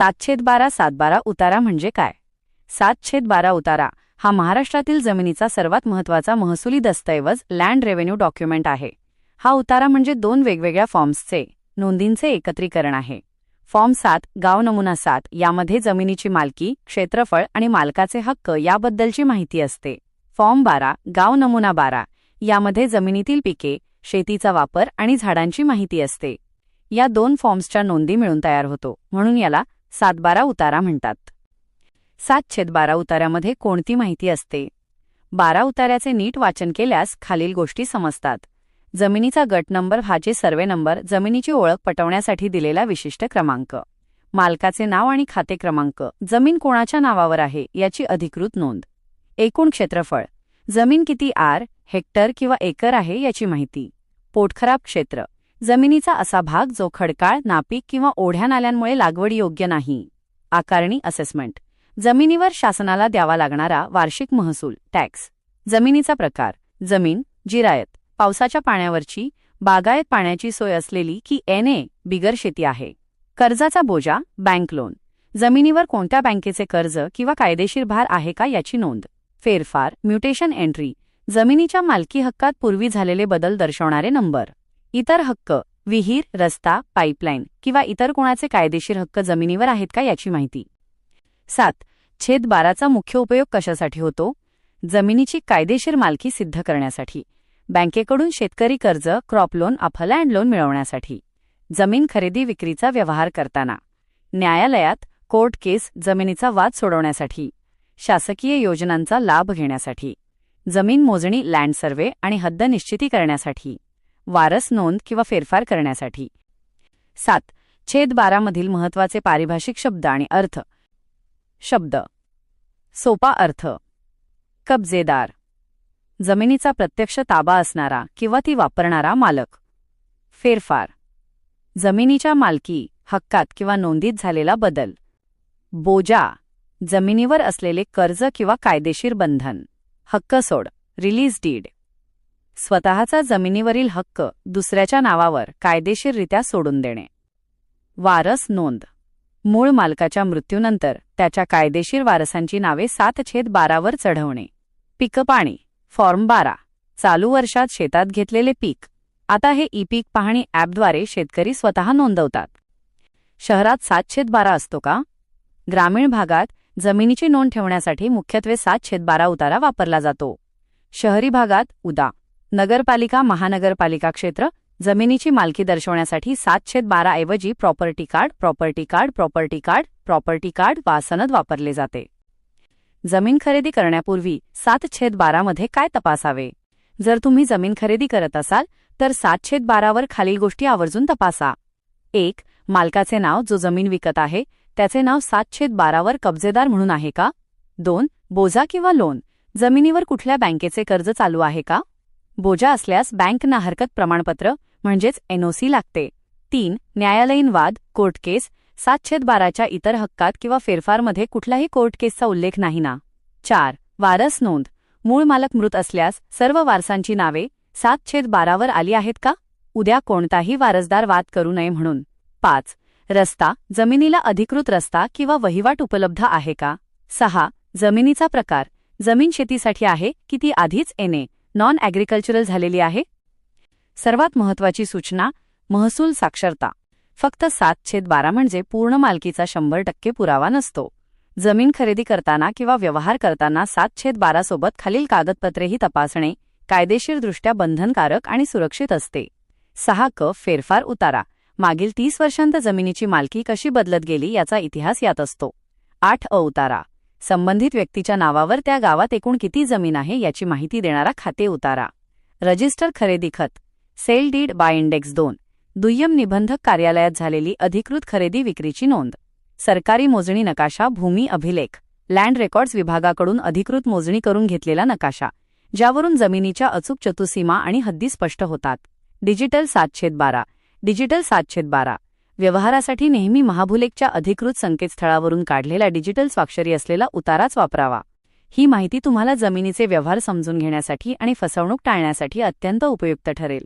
7/12 7/12 उतारा म्हणजे काय? 7/12 उतारा हा महाराष्ट्रातील जमिनीचा सर्वात महत्त्वाचा महसुली दस्तऐवज लँड रेव्हेन्यू डॉक्युमेंट आहे. हा उतारा म्हणजे दोन वेगवेगळ्या फॉर्म्सचे नोंदींचे एकत्रीकरण आहे. फॉर्म 7 गाव नमुना 7 यामध्ये जमिनीची मालकी, क्षेत्रफळ आणि मालकाचे हक्क याबद्दलची माहिती असते. फॉर्म 12 गाव नमुना 12 यामध्ये जमिनीतील पिके, शेतीचा वापर आणि झाडांची माहिती असते. या दोन फॉर्म्सच्या नोंदी मिळून तयार होतो, म्हणून याला 7/12 उतारा म्हणतात. 7/12 उतार्यामध्ये कोणती माहिती असते? 12 उतार्याचे नीट वाचन केल्यास खालील गोष्टी समजतात. जमिनीचा गट नंबर भाचे सर्वे नंबर, जमिनीची ओळख पटवण्यासाठी दिलेला विशिष्ट क्रमांक, मालकाचे नाव आणि खाते क्रमांक, जमीन कोणाच्या नावावर आहे याची अधिकृत नोंद, एकूण क्षेत्रफळ, जमीन किती हेक्टर किंवा एकर आहे याची माहिती, पोटखराब क्षेत्र, जमिनीचा असा भाग जो खडकाळ, नापीक किंवा ओढ्या नाल्यांमुळे लागवडीयोग्य नाही, आकारणी असेसमेंट, जमिनीवर शासनाला द्यावा लागणारा वार्षिक महसूल टॅक्स, जमिनीचा प्रकार, जमीन जिरायत, पावसाच्या पाण्यावरची, बागायत पाण्याची सोय असलेली की बिगर शेती आहे, कर्जाचा बोजा, बँक लोन, जमिनीवर कोणत्या बँकेचे कर्ज किंवा कायदेशीर भार आहे का याची नोंद, फेरफार म्युटेशन एंट्री, जमिनीच्या मालकी हक्कात पूर्वी झालेले बदल दर्शवणारे नंबर, इतर हक्क, विहीर, रस्ता, पाईपलाईन किंवा इतर कोणाचे कायदेशीर हक्क जमिनीवर आहेत का याची माहिती. 7/12 मुख्य उपयोग कशासाठी होतो? जमिनीची कायदेशीर मालकी सिद्ध करण्यासाठी, बँकेकडून शेतकरी कर्ज, क्रॉप लोन, लँड लोन मिळवण्यासाठी, जमीन खरेदी विक्रीचा व्यवहार करताना, न्यायालयात कोर्ट केस जमिनीचा वाद सोडवण्यासाठी, शासकीय योजनांचा लाभ घेण्यासाठी, जमीन मोजणी लँड सर्वे आणि हद्द निश्चिती करण्यासाठी, वारस नोंद किंवा फेरफार करण्यासाठी. 7/12 मधील महत्त्वाचे पारिभाषिक शब्द आणि अर्थ. शब्द: सोपा अर्थ, कब्जेदार, जमिनीचा प्रत्यक्ष ताबा असणारा किंवा ती वापरणारा मालक. फेरफार, जमिनीच्या मालकी हक्कात किंवा नोंदीत झालेला बदल. बोजा, जमिनीवर असलेले कर्ज किंवा कायदेशीर बंधन. हक्कसोड, रिलीज डीड, स्वतःचा जमिनीवरील हक्क दुसऱ्याच्या नावावर कायदेशीररित्या सोडून देणे. वारस नोंद, मूळ मालकाच्या मृत्यूनंतर त्याच्या कायदेशीर वारसांची नावे 7/12 वर चढवणे. पिकपाणी, फॉर्म 12, चालू वर्षात शेतात घेतलेले पीक. आता हे ई-पीक पाहणी ॲपद्वारे शेतकरी स्वतः नोंदवतात. शहरात 7/12 असतो का? ग्रामीण भागात जमिनीची नोंद ठेवण्यासाठी मुख्यत्वे 7/12 उतारा वापरला जातो. शहरी भागात नगरपालिका, महानगरपालिका क्षेत्र, जमिनीची मालकी दर्शवण्यासाठी 7/12 ऐवजी प्रॉपर्टी कार्ड वा सनद वापरले जाते. जमीन खरेदी करण्यापूर्वी 7/12 मध्ये काय तपासावे? जर तुम्ही जमीन खरेदी करत असाल तर 7/12 वर खालील गोष्टी आवर्जून तपासा. 1. मालकाचे नाव, जो जमीन विकत आहे त्याचे नाव 7/12 वर कब्जेदार म्हणून आहे का? 2. बोजा किंवा लोन, जमिनीवर कुठल्या बँकेचे कर्ज चालू आहे का? बोजा असल्यास बँक ना हरकत प्रमाणपत्र म्हणजेच NOC लागते. 3. न्यायालयीन वाद, कोर्ट केस, 7/12च्या इतर हक्कात किंवा फेरफारमध्ये कुठलाही कोर्ट केसचा उल्लेख नाही ना? 4. वारस नोंद, मूळ मालक मृत असल्यास सर्व वारसांची नावे 7/12 वर आली आहेत का? उद्या कोणताही वारसदार वाद करू नये म्हणून. 5. रस्ता, जमिनीला अधिकृत रस्ता किंवा वहिवाट उपलब्ध आहे का? 6. जमिनीचा प्रकार, जमीन शेतीसाठी आहे की ती आधीच नॉन ॲग्रिकल्चरल झालेली आहे? सर्वात महत्त्वाची सूचना, महसूल साक्षरता. फक्त 7/12 म्हणजे पूर्ण मालकीचा 100% पुरावा नसतो. जमीन खरेदी करताना किंवा व्यवहार करताना 7/12 सोबत खालील कागदपत्रेही तपासणे कायदेशीरदृष्ट्या बंधनकारक आणि सुरक्षित असते. 6 फेरफार उतारा, मागील 30 वर्षांत जमिनीची मालकी कशी बदलत गेली याचा इतिहास यात असतो. 8 उतारा, संबंधित व्यक्तीच्या नावावर त्या गावात एकूण किती जमीन आहे याची माहिती देणारा खाते उतारा. रजिस्टर खरेदी खत, सेल डीड बाय इंडेक्स 2, दुय्यम निबंधक कार्यालयात झालेली अधिकृत खरेदी विक्रीची नोंद. सरकारी मोजणी नकाशा, भूमी अभिलेख, लँड रेकॉर्ड्स विभागाकडून अधिकृत मोजणी करून घेतलेला नकाशा, ज्यावरून जमिनीच्या अचूक चतुसीमा आणि हद्दी स्पष्ट होतात. डिजिटल 7/12, डिजिटल 7/12 व्यवहारासाठी नेहमी महाभूलेखच्या अधिकृत संकेतस्थळावरून काढलेला डिजिटल स्वाक्षरी असलेला उताराच वापरावा. ही माहिती तुम्हाला जमिनीचे व्यवहार समजून घेण्यासाठी आणि फसवणूक टाळण्यासाठी अत्यंत उपयुक्त ठरेल.